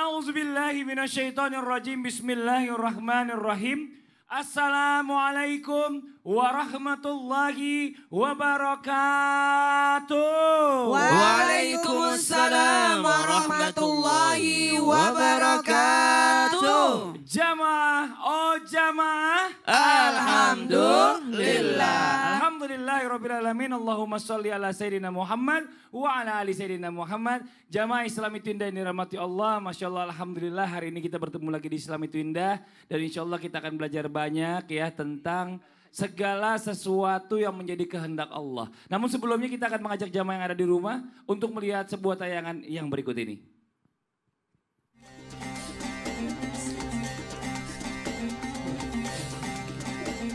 A'udzubillahi minasyaitonirrajim. Bismillahirrahmanirrahim. Assalamualaikum warahmatullahi wabarakatuh. Waalaikumsalam warahmatullahi wabarakatuh. Jamaah, oh jamaah. Alhamdulillah. Alhamdulillahirrabbilalamin. Allahumma sholli ala Sayyidina Muhammad wa ala ali Sayyidina Muhammad. Jamaah Islam itu indah yang dirahmati Allah. Masya Allah, Alhamdulillah hari ini kita bertemu lagi di Islam itu indah. Dan insya Allah kita akan belajar banyak ya tentang segala sesuatu yang menjadi kehendak Allah. Namun sebelumnya kita akan mengajak jamaah yang ada di rumah untuk melihat sebuah tayangan yang berikut ini.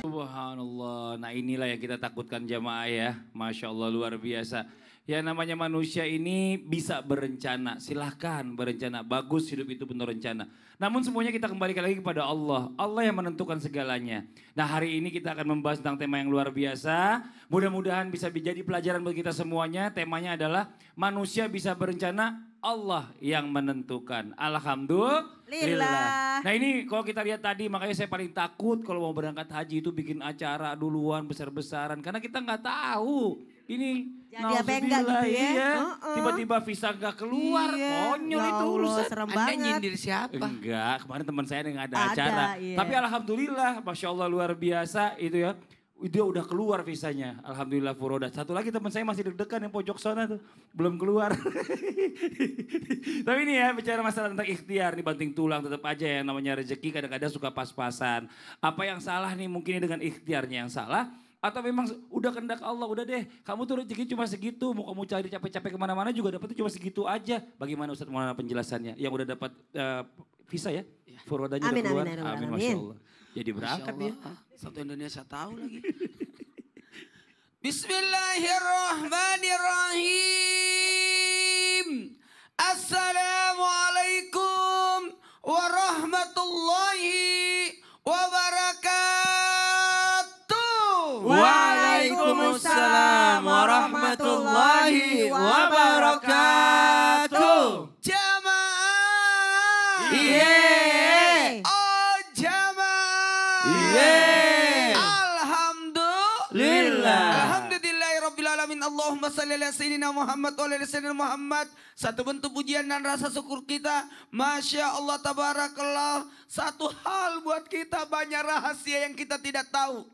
Subhanallah, nah inilah yang kita takutkan jamaah ya. Masya Allah luar biasa. Ya namanya manusia ini bisa berencana, silahkan berencana. Bagus hidup itu penuh rencana. Namun semuanya kita kembalikan lagi kepada Allah. Allah yang menentukan segalanya. Nah hari ini kita akan membahas tentang tema yang luar biasa. Mudah-mudahan bisa menjadi pelajaran bagi kita semuanya. Temanya adalah manusia bisa berencana, Allah yang menentukan. Alhamdulillah. Nah ini kalau kita lihat tadi makanya saya paling takut kalau mau berangkat haji itu bikin acara duluan besar-besaran. Karena kita nggak tahu. Ini jadi apa enggak gitu ya. Iya. Tiba-tiba visa nggak keluar. Iya. Konyol Ya itu Allah, urusan. serem Anda banget. nyindir siapa? Enggak, kemarin teman saya nggak ada Ada, acara. iya. Tapi alhamdulillah, Masya Allah luar biasa itu ya. Dia udah keluar visanya, alhamdulillah furoda. Satu lagi teman saya masih deg-degan yang pojok sana tuh, belum keluar. Tapi ini ya bicara masalah tentang ikhtiar nih banting tulang, tetap aja yang namanya rezeki kadang-kadang suka pas-pasan. Apa yang salah nih mungkin dengan ikhtiarnya yang salah. Atau memang udah kehendak Allah, udah deh kamu tuh rezeki cuma segitu, mau kamu cari capek-capek kemana-mana juga dapetnya cuma segitu aja. Bagaimana Ustadz Maulana penjelasannya? Yang udah dapat visa ya, furodanya udah keluar. Amin, Masya Allah. Jadi berangkat dia. Satu Indonesia tahu lagi. Bismillahirrahmanirrahim. Assalamualaikum warahmatullahi wabarakatuh. Waalaikumsalam warahmatullahi wabarakatuh. Jamaah. Yeay. Oh jamaah. Yeay. Alhamdulillah. Alhamdulillahirrabbilalamin. Allahumma salli ala sayyidina Muhammad wa ala sayyidina Muhammad. Satu bentuk pujian dan rasa syukur kita. Masya Allah tabarakallah. Satu hal buat kita banyak rahasia yang kita tidak tahu.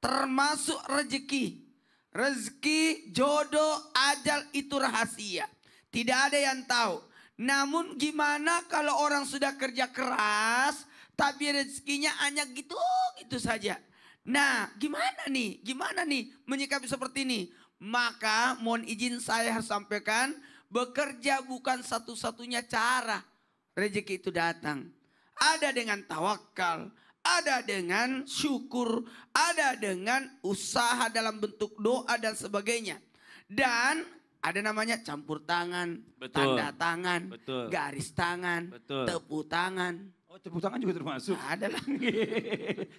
Termasuk rezeki. Rezeki, jodoh, ajal itu rahasia. Tidak ada yang tahu. Namun gimana kalau orang sudah kerja keras tapi rezekinya hanya gitu saja. Nah gimana nih menyikapi seperti ini. Maka mohon izin saya harus sampaikan. Bekerja bukan satu-satunya cara rezeki itu datang. Ada dengan tawakal. Ada dengan syukur, ada dengan usaha dalam bentuk doa dan sebagainya. Dan ada namanya campur tangan, Betul. tanda tangan, Betul. garis tangan, Betul. tepuk tangan. Oh tepuk tangan juga termasuk? Ada lah.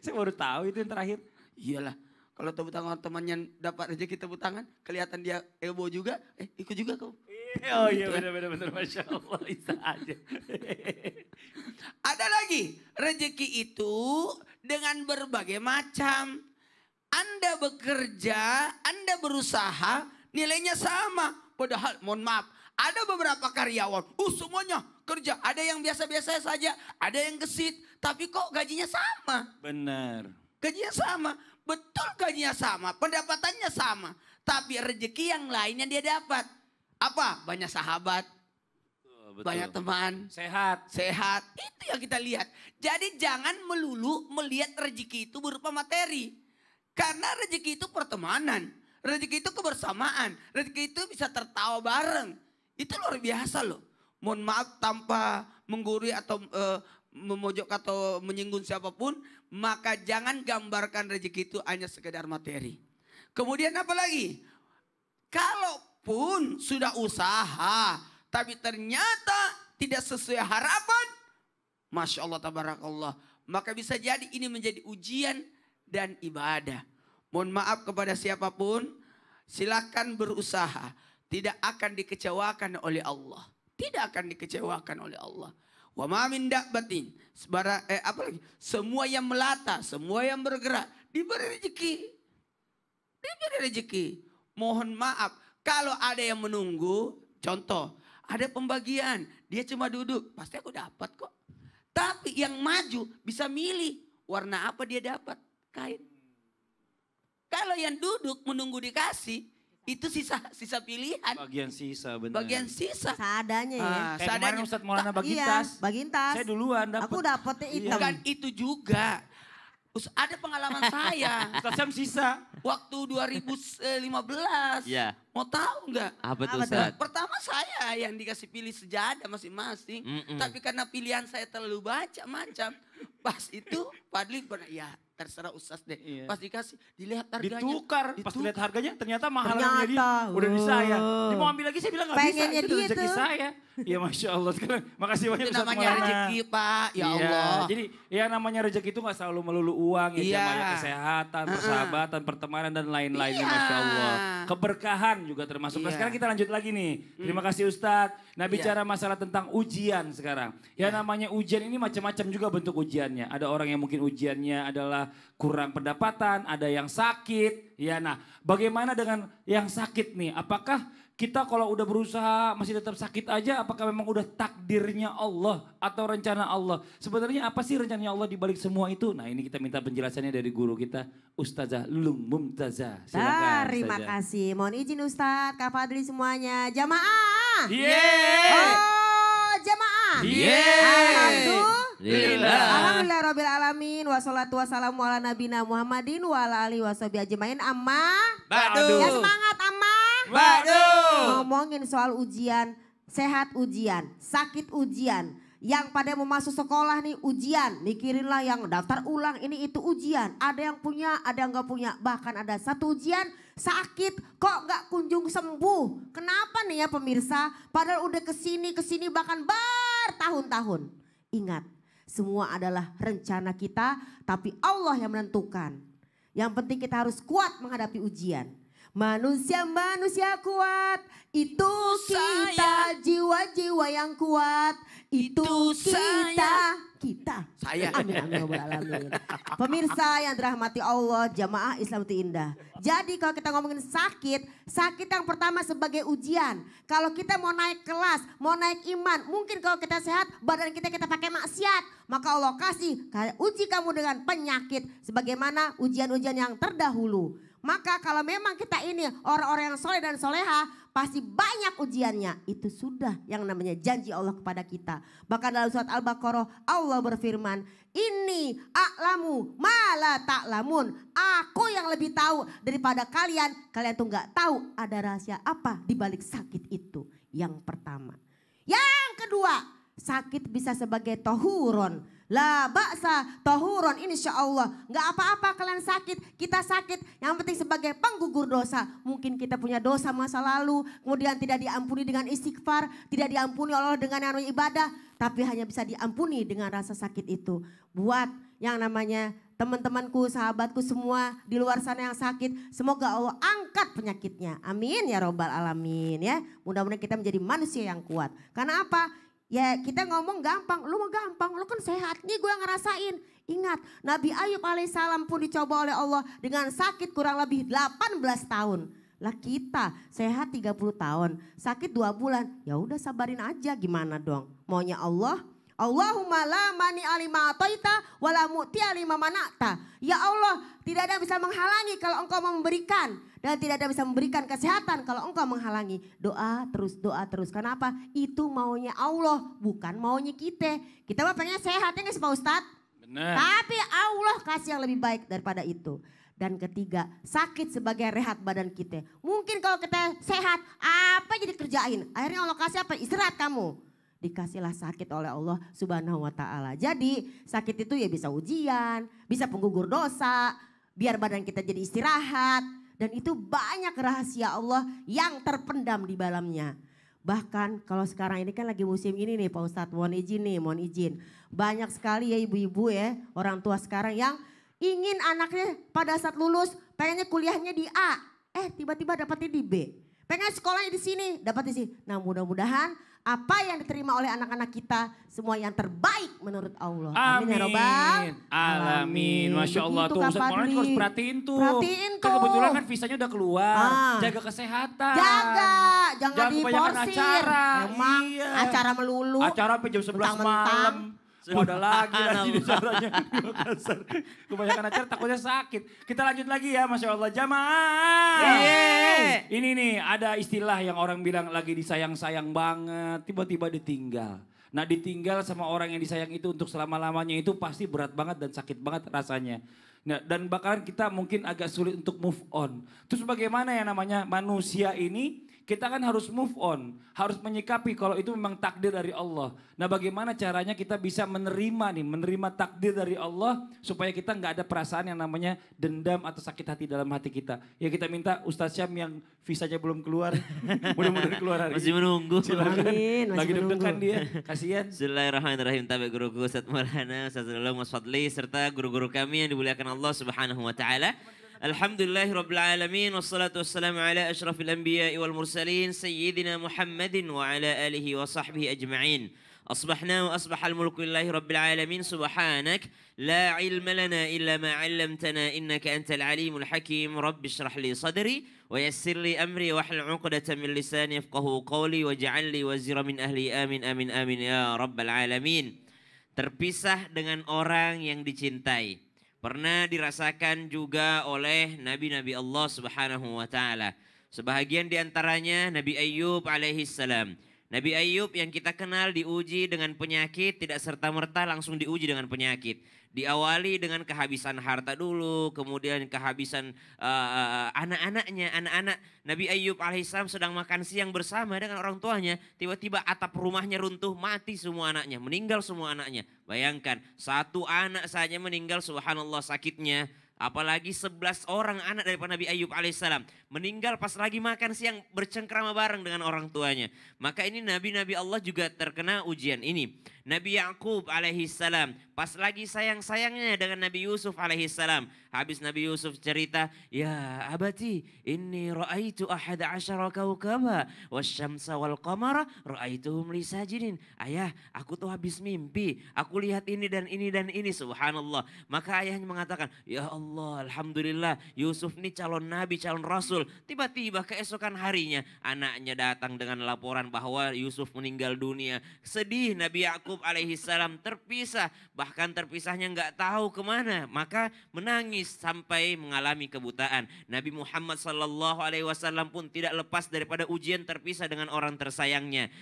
Saya baru tahu itu yang terakhir. Iyalah, kalau tepuk tangan temannya dapat rezeki tepuk tangan, kelihatan dia ego juga, ikut juga kau. Oh iya benar-benar Masya Allah bisa aja. Ada lagi, rezeki itu dengan berbagai macam. Anda bekerja, Anda berusaha, nilainya sama. Padahal mohon maaf, ada beberapa karyawan, semuanya kerja. Ada yang biasa-biasa saja, ada yang gesit. Tapi kok gajinya sama? Benar. Gajinya sama, betul gajinya sama, pendapatannya sama. Tapi rezeki yang lainnya dia dapat. Apa? Banyak sahabat, Betul. banyak teman, Sehat. sehat. Itu yang kita lihat. Jadi jangan melulu melihat rezeki itu berupa materi. Karena rezeki itu pertemanan. Rezeki itu kebersamaan. Rezeki itu bisa tertawa bareng. Itu luar biasa loh. Mohon maaf tanpa menggurui atau memojok atau menyinggung siapapun. Maka jangan gambarkan rezeki itu hanya sekedar materi. Kemudian apa lagi? Kalaupun sudah usaha. Tapi ternyata tidak sesuai harapan. Masya Allah tabarakallah. Maka bisa jadi ini menjadi ujian dan ibadah. Mohon maaf kepada siapapun. Silakan berusaha. Tidak akan dikecewakan oleh Allah. tidak akan dikecewakan oleh Allah. Wa ma min dabbatin, apalagi semua yang melata, semua yang bergerak diberi rezeki. Diberi rezeki. Mohon maaf kalau ada yang menunggu, contoh, ada pembagian, dia cuma duduk, pasti aku dapat kok. Tapi yang maju bisa milih warna apa dia dapat, kain. Kalau yang duduk menunggu dikasih, itu sisa pilihan. Bagian sisa benar. Bagian sisa. Seadanya ya. Kayak kemarin Seadanya. Ustadz Maulana bagi Iya, tas. bagiin tas. Saya duluan dapat. Aku dapetnya hitam. Bukan itu juga. Ada pengalaman saya. Ustadz Syam sisa. Waktu 2015. Iya. Mau tahu nggak? Apa tuh Apa tuh? Ustaz? Pertama saya yang dikasih pilih sejadah masing-masing. Tapi karena pilihan saya terlalu banyak macam. Pas itu Fadli ya terserah Ustaz deh. Iya. Pas dikasih dilihat harganya. Ditukar. Pas lihat harganya ternyata mahal Ternyata, dia. Udah di saya. wow. Dia mau ambil lagi saya bilang gak bisa. Pengennya Itu dia rezeki tuh. saya. Ya Masya Allah. Sekarang makasih banyak Itu Ustadz namanya Maulana. rezeki Pak. Ya Iya, Allah. Jadi ya namanya rezeki itu gak selalu melulu uang. Ya, Iya. namanya kesehatan, persahabatan, pertemanan dan lain-lain. Iya. Masya Allah. Keberkahan juga termasuk. Nah Iya. sekarang kita lanjut lagi nih. Terima kasih Ustadz. Nah Iya. bicara masalah tentang ujian sekarang. Ya namanya ujian ini macam-macam juga bentuk ujiannya. Ada orang yang mungkin ujiannya adalah kurang pendapatan, ada yang sakit. Ya nah bagaimana dengan yang sakit nih? Apakah kita kalau udah berusaha masih tetap sakit aja? Apakah memang udah takdirnya Allah atau rencana Allah? Sebenarnya apa sih rencananya Allah di balik semua itu? Nah ini kita minta penjelasannya dari guru kita Ustazah Lung Mumtazah. Silakan Terima Ustazah. kasih. Mohon izin Ustadz, Kak Fadli semuanya. Jamaah. Yeay! Oh, jamaah. Yeay! Alhamdulillah. Alhamdulillah Rabbil Alamin. Wassalatu wassalamu ala nabina Muhammadin wa ala alihi washabihi ajmain. Amma. Ba'du. Ya semangat amma. Ba'du. Ngomongin soal ujian, sehat ujian, sakit ujian. Yang pada mau masuk sekolah nih ujian, mikirinlah yang daftar ulang ini itu ujian. Ada yang punya, ada yang gak punya. Bahkan ada satu ujian sakit kok gak kunjung sembuh. Kenapa nih ya pemirsa? Padahal udah kesini bahkan bertahun-tahun. Ingat, semua adalah rencana kita tapi Allah yang menentukan. Yang penting kita harus kuat menghadapi ujian. Manusia kuat, itu kita, jiwa-jiwa yang kuat, itu kita. Saya. Amin, amin, ya rabbal alamin. Pemirsa yang dirahmati Allah, jamaah Islam itu indah. Jadi kalau kita ngomongin sakit, sakit yang pertama sebagai ujian. Kalau kita mau naik kelas, mau naik iman, mungkin kalau kita sehat, badan kita pakai maksiat. Maka Allah kasih, uji kamu dengan penyakit, sebagaimana ujian-ujian yang terdahulu. Maka kalau memang kita ini orang-orang yang soleh dan soleha, pasti banyak ujiannya. Itu sudah yang namanya janji Allah kepada kita. Bahkan dalam surat Al-Baqarah Allah berfirman, "Inni a'lamu ma la ta'lamun." Aku yang lebih tahu daripada kalian. Kalian tuh gak tahu ada rahasia apa di balik sakit itu. Yang pertama. Yang kedua, sakit bisa sebagai tohuron. La ba'sa tohuron insya Allah. Gak apa-apa kalian sakit, kita sakit. Yang penting sebagai penggugur dosa. Mungkin kita punya dosa masa lalu. Kemudian tidak diampuni dengan istighfar. Tidak diampuni Allah dengan yang namanya ibadah. Tapi hanya bisa diampuni dengan rasa sakit itu. Buat yang namanya teman-temanku, sahabatku semua di luar sana yang sakit. Semoga Allah angkat penyakitnya. Amin ya robbal alamin ya. Mudah-mudahan kita menjadi manusia yang kuat. Karena apa? Ya kita ngomong gampang, lu mah gampang, lu kan sehat. Nih gue ngerasain. Ingat Nabi Ayub alaihissalam pun dicoba oleh Allah dengan sakit kurang lebih 18 tahun. Lah kita sehat 30 tahun, sakit 2 bulan. Ya udah sabarin aja gimana dong. Maunya Allah. Allahumma la mani alima atoita wala mu'ti alima mana'ta. Ya Allah, tidak ada yang bisa menghalangi kalau engkau mau memberikan. Dan tidak ada yang bisa memberikan kesehatan kalau engkau menghalangi. Doa terus. Kenapa? Itu maunya Allah, bukan maunya kita. Kita mah pengen sehat ya gak sih Pak Ustadz? Benar. Tapi Allah kasih yang lebih baik daripada itu. Dan ketiga, sakit sebagai rehat badan kita. Mungkin kalau kita sehat, apa jadi kerjain? Akhirnya Allah kasih apa? Istirahat kamu. Dikasihlah sakit oleh Allah Subhanahu wa ta'ala. Jadi sakit itu ya bisa ujian, bisa penggugur dosa, biar badan kita jadi istirahat. Dan itu banyak rahasia Allah yang terpendam di dalamnya. Bahkan kalau sekarang ini kan lagi musim ini nih Pak Ustadz, mohon izin. Banyak sekali ya ibu-ibu ya, orang tua sekarang yang ingin anaknya pada saat lulus pengennya kuliahnya di A. Tiba-tiba dapatnya di B. Pengen sekolahnya di sini, dapat di sini. Nah mudah-mudahan apa yang diterima oleh anak-anak kita semua yang terbaik menurut Allah. Amin ya Robbal Alamin. Masya Allah Begitu, tuh Kak Ustaz Maulana Fadli. juga harus perhatiin tuh. Perhatiin Kan tuh. kebetulan kan visanya udah keluar. Ah. Jaga kesehatan. Jaga, jangan kebanyakan diporsir. acara. Emang Iya. acara melulu. Acara sampai jam 11 Mentang-mentang. malam. Ada lagi nanti di acaranya di Makassar. Kebanyakan acara takutnya sakit. Kita lanjut lagi ya, Masya Allah. Jamaah. Ini nih ada istilah yang orang bilang lagi disayang-sayang banget. Tiba-tiba ditinggal. Nah ditinggal sama orang yang disayang itu untuk selama-lamanya itu pasti berat banget dan sakit banget rasanya. Nah, dan bakalan kita mungkin agak sulit untuk move on. Terus bagaimana yang namanya manusia ini? Kita kan harus move on, harus menyikapi kalau itu memang takdir dari Allah. Nah bagaimana caranya kita bisa menerima takdir dari Allah supaya kita nggak ada perasaan yang namanya dendam atau sakit hati dalam hati kita. Ya kita minta Ustadz Syam yang visanya belum keluar, mudah-mudahan keluar hari Masih ini. menunggu. Silakan. Amin, masih Lagi deg-degan menunggu. dia, kasihan. Bismillahirrahmanirrahim. Tabe guruku Ustaz Maulana, Ustaz Ulum, Mas Fadli, serta guru-guru kami yang dimuliakan Allah Subhanahu wa taala. Alhamdulillahirabbil alamin wassalatu wassalamu ala asyrafil anbiya'i wal mursalin sayyidina Muhammadin wa ala alihi wa sahbihi ajma'in. أصبحنا وأصبح الملك لله رب العالمين سبحانك لا علم لنا إلا ما علمتنا إنك أنت العليم الحكيم رب اشرح لي صدري ويسر لي أمري واحلل عقدة من لساني يفقهوا قولي واجعل لي وزيرا من أهلي آمين آمين آمين يا رب العالمين. Terpisah dengan orang yang dicintai pernah dirasakan juga oleh nabi-nabi Allah Subhanahu wa taala. Sebahagian di antaranya Nabi Ayyub alaihi salam. Nabi Ayyub yang kita kenal diuji dengan penyakit, tidak serta-merta langsung diuji dengan penyakit. Diawali dengan kehabisan harta dulu, kemudian kehabisan anak-anaknya. Anak-anak Nabi Ayyub alaihissalam sedang makan siang bersama dengan orang tuanya. Tiba-tiba atap rumahnya runtuh, mati semua anaknya, meninggal semua anaknya. Bayangkan, satu anak saja meninggal, subhanallah sakitnya. Apalagi 11 orang anak daripada Nabi Ayyub alaihissalam. Meninggal pas lagi makan siang bercengkrama bareng dengan orang tuanya. Maka ini nabi-nabi Allah juga terkena ujian ini. Nabi Ya'qub alaihissalam pas lagi sayang-sayangnya dengan Nabi Yusuf alaihissalam. Habis Nabi Yusuf cerita, ya abati inni ra'aitu ahada asyara kawkaba wasyamsa wal qamara ra'aituhum li sajidin. Ayah, aku tuh habis mimpi. Aku lihat ini dan ini dan ini, subhanallah. Maka ayahnya mengatakan, ya Allah, alhamdulillah Yusuf ini calon nabi, calon rasul. Tiba-tiba keesokan harinya anaknya datang dengan laporan bahwa Yusuf meninggal dunia. Sedih Nabi Ya'qub alaihissalam terpisah. Bahkan terpisahnya nggak tahu kemana. Maka menangis sampai mengalami kebutaan. Nabi Muhammad sallallahu alaihi wasallam pun tidak lepas daripada ujian terpisah dengan orang tersayangnya.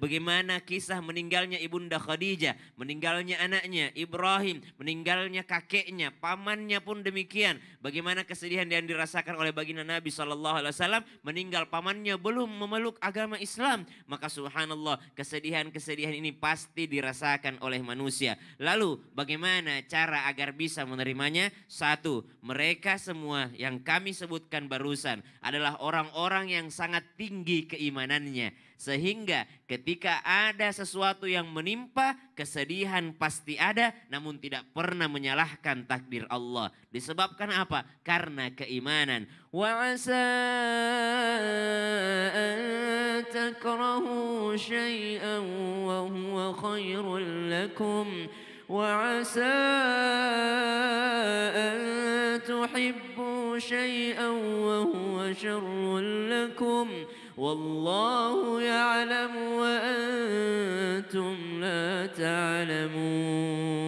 Bagaimana kisah meninggalnya ibunda Khadijah, meninggalnya anaknya Ibrahim, meninggalnya kakeknya, pamannya pun demikian. Bagaimana kesedihan yang dirasakan oleh baginda Nabi sallallahu alaihi wasallam, meninggal pamannya belum memeluk agama Islam. Maka subhanallah, kesedihan-kesedihan ini pasti dirasakan oleh manusia. Lalu bagaimana cara agar bisa menerimanya? Satu, mereka semua yang kami sebutkan barusan adalah orang-orang yang sangat tinggi keimanannya. Sehingga ketika ada sesuatu yang menimpa, kesedihan pasti ada, namun tidak pernah menyalahkan takdir Allah. Disebabkan apa? Karena keimanan. Wa asa an takrahu syai'an wa huwa khairul lakum. وعسى أن تحبوا شيئا وهو شر لكم والله يعلم وأنتم لا تعلمون.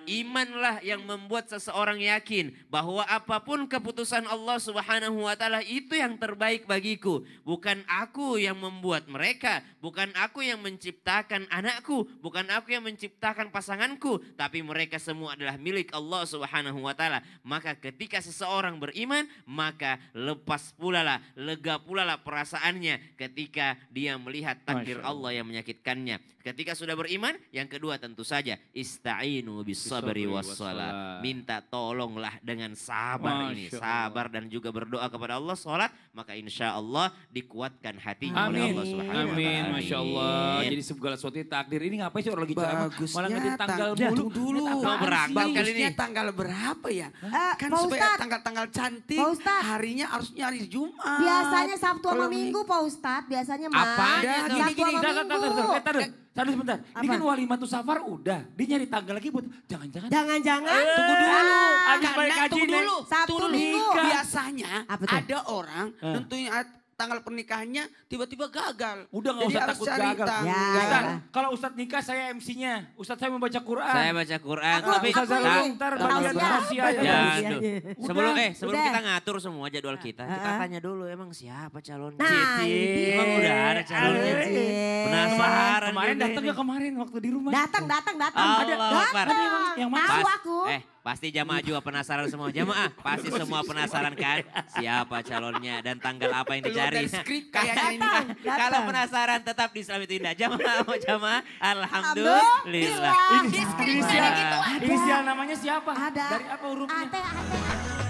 Imanlah yang membuat seseorang yakin bahwa apapun keputusan Allah Subhanahu wa taala itu yang terbaik bagiku. Bukan aku yang membuat mereka, bukan aku yang menciptakan anakku, bukan aku yang menciptakan pasanganku, tapi mereka semua adalah milik Allah Subhanahu wa taala. Maka ketika seseorang beriman, maka lepas pula lah, lega pula lah perasaannya ketika dia melihat takdir Allah yang menyakitkannya. Ketika sudah beriman, yang kedua tentu saja ista'inu bis sabri alaihi wassalam. Minta tolonglah dengan sabar ini. Masya Sabar dan juga berdoa kepada Allah. Sholat, maka insya Allah dikuatkan hatinya oleh Amin, Allah Subhanahu wa amin, Ta'ala. Masya Allah. Amin. Jadi segala sesuatu takdir. Ini ngapain sih orang lagi ceramah? Bagusnya Malah ngetin tanggal tunggu mulu. dulu. Ini apaan Mau berangkat sih? kali ini. Bagusnya tanggal berapa ya? Kan Pak supaya Ustadz. tanggal-tanggal cantik, Pak Ustadz. harinya harus nyari Jumat. Biasanya Sabtu sama Kalau Minggu Pak Ustadz, biasanya mah. Apaan itu? Sabtu Gini-gini, sama Minggu. Tadi sebentar. Ini Apa? kan Walimatus Safar udah. Dia nyari tanggal lagi buat jangan-jangan. Jangan-jangan. Tunggu dulu. Habis balik Karena haji tunggu nih. dulu. Sabtu Tunggu dulu. Minggu. Biasanya Apa tuh? ada orang nentuin tanggal pernikahannya tiba-tiba gagal. Udah nggak Jadi usah harus takut cari gagal. tanggal. Ya. Ustaz, kalau Ustadz nikah saya MC-nya. Ustadz saya membaca Quran. Saya baca Quran, Aku- tapi aku Ustaz ini. ntar Tahu bagian siapa? rahasia ya. Ya, Iya, tuh. iya. Sebelum Udah. kita ngatur semua jadwal kita Heeh. tanya dulu emang siapa calonnya. Nah, ini. Emang udah ada calonnya. Iya, Cie. Penasaran Kemarin juga datang ini. nggak kemarin waktu di rumah? Datang. Allahu Akbar. Datang. Yang mana? Tahu Pas- aku. Pasti jamaah juga penasaran semua. Jamaah pasti semua penasaran kan siapa calonnya dan tanggal apa yang Keluar dicari. dari skrip kayaknya ini. Datang. Kalau penasaran tetap di Islam itu Indah. Jamaah, alhamdulillah. Alhamdulillah. Inisial namanya siapa? Ada. Dari apa hurufnya? Ate.